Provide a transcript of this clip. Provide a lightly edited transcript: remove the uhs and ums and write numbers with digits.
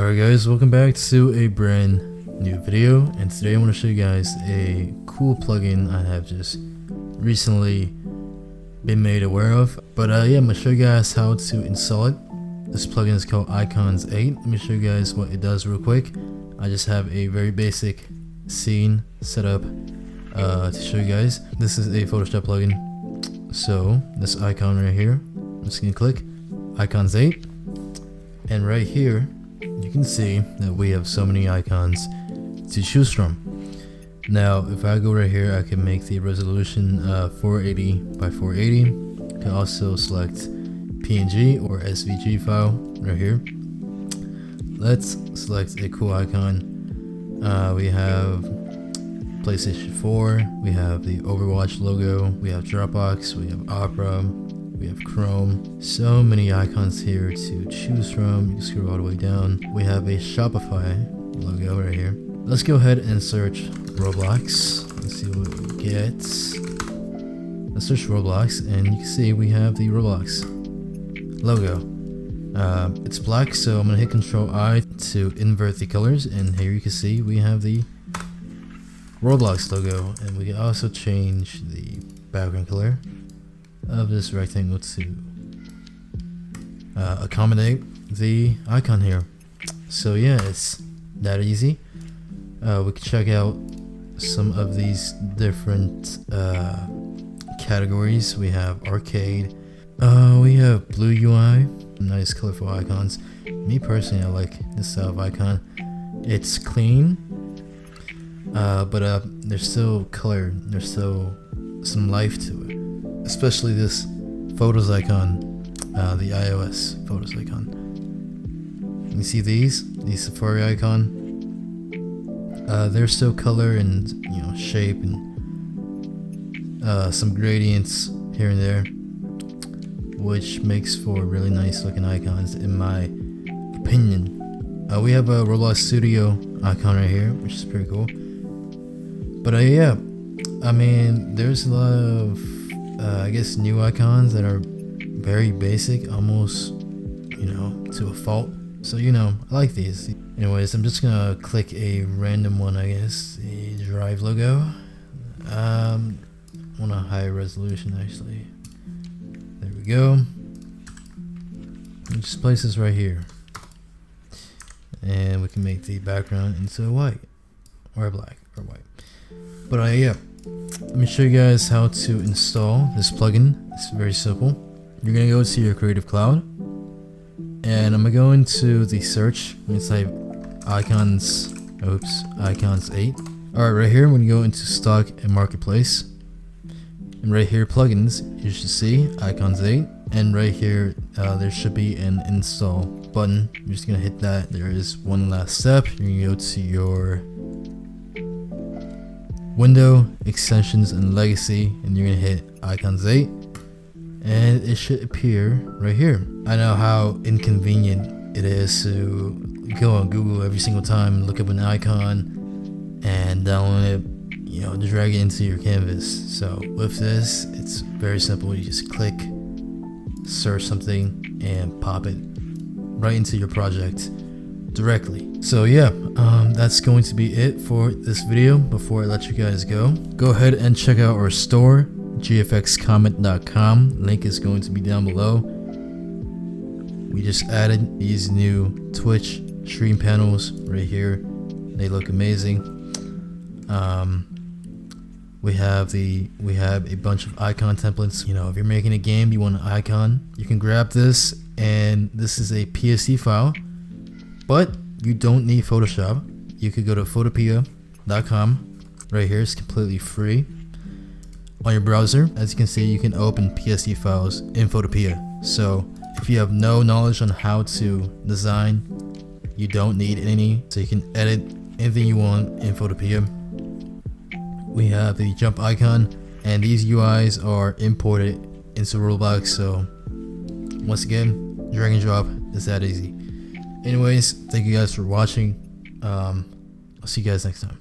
Alright guys, welcome back to a brand new video, and today I want to show you guys a cool plugin I have just recently been made aware of. But yeah, I'm going to show you guys how to install it. This plugin is called Icons 8. Let me show you guys what it does real quick. I just have a very basic scene set up to show you guys. This is a Photoshop plugin. So this icon right here, I'm just going to click Icons 8, and right here you can see that we have so many icons to choose from. Now if I go right here, I can make the resolution 480 by 480. You can also select PNG or SVG file right here. Let's select a cool icon. We have PlayStation 4, we have the Overwatch logo, we have Dropbox, we have Opera, we have Chrome. So many icons here to choose from. You can scroll all the way down. We have a Shopify logo right here. Let's go ahead and search Roblox. Let's see what we get. Let's search Roblox, and you can see we have the Roblox logo. It's black, so I'm gonna hit Control I to invert the colors, and here you can see we have the Roblox logo, and we can also change the background color of this rectangle to accommodate the icon here. So yeah, it's that easy. We can check out some of these different categories. We have arcade, we have blue UI, nice colorful icons. Me personally, I like this style of icon. It's clean, but there's still color, there's still some life to it. Especially this photos icon, the iOS photos icon. You see these Safari icon. There's still color and shape and some gradients here and there, which makes for really nice looking icons in my opinion. We have a Roblox Studio icon right here, which is pretty cool. But yeah, I mean, there's a lot of I guess new icons that are very basic, almost to a fault. So I like these. Anyways, I'm just gonna click a random one, I guess, the Drive logo. Want a high resolution actually. There we go. And just place this right here, and we can make the background into white or black or white. But yeah, let me show you guys how to install this plugin. It's very simple. You're gonna go to your Creative Cloud, and I'm gonna go into the search. I'm gonna type Icons 8. Alright, right here I'm gonna go into Stock and Marketplace, and right here Plugins, you should see Icons 8, and right here there should be an install button. You're just gonna hit that. There is one last step. You're gonna go to your Window, Extensions, and Legacy, and you're gonna hit Icons 8, and it should appear right here. I know how inconvenient it is to go on Google every single time, look up an icon, and download it, drag it into your canvas. So with this, it's very simple. You just click, search something, and pop it right into your project directly. So yeah, that's going to be it for this video. Before I let you guys go ahead and check out our store, gfxcomment.com. Link is going to be down below. We just added these new Twitch stream panels right here. They look amazing. We have a bunch of icon templates. If you're making a game, you want an icon, you can grab this, and this is a PSD file. But you don't need Photoshop. You could go to photopea.com. Right here, it's completely free. On your browser, as you can see, you can open PSD files in Photopea. So if you have no knowledge on how to design, you don't need any. So you can edit anything you want in Photopea. We have the jump icon, and these UIs are imported into Roblox. So once again, drag and drop. It's that easy. Anyways, thank you guys for watching. I'll see you guys next time.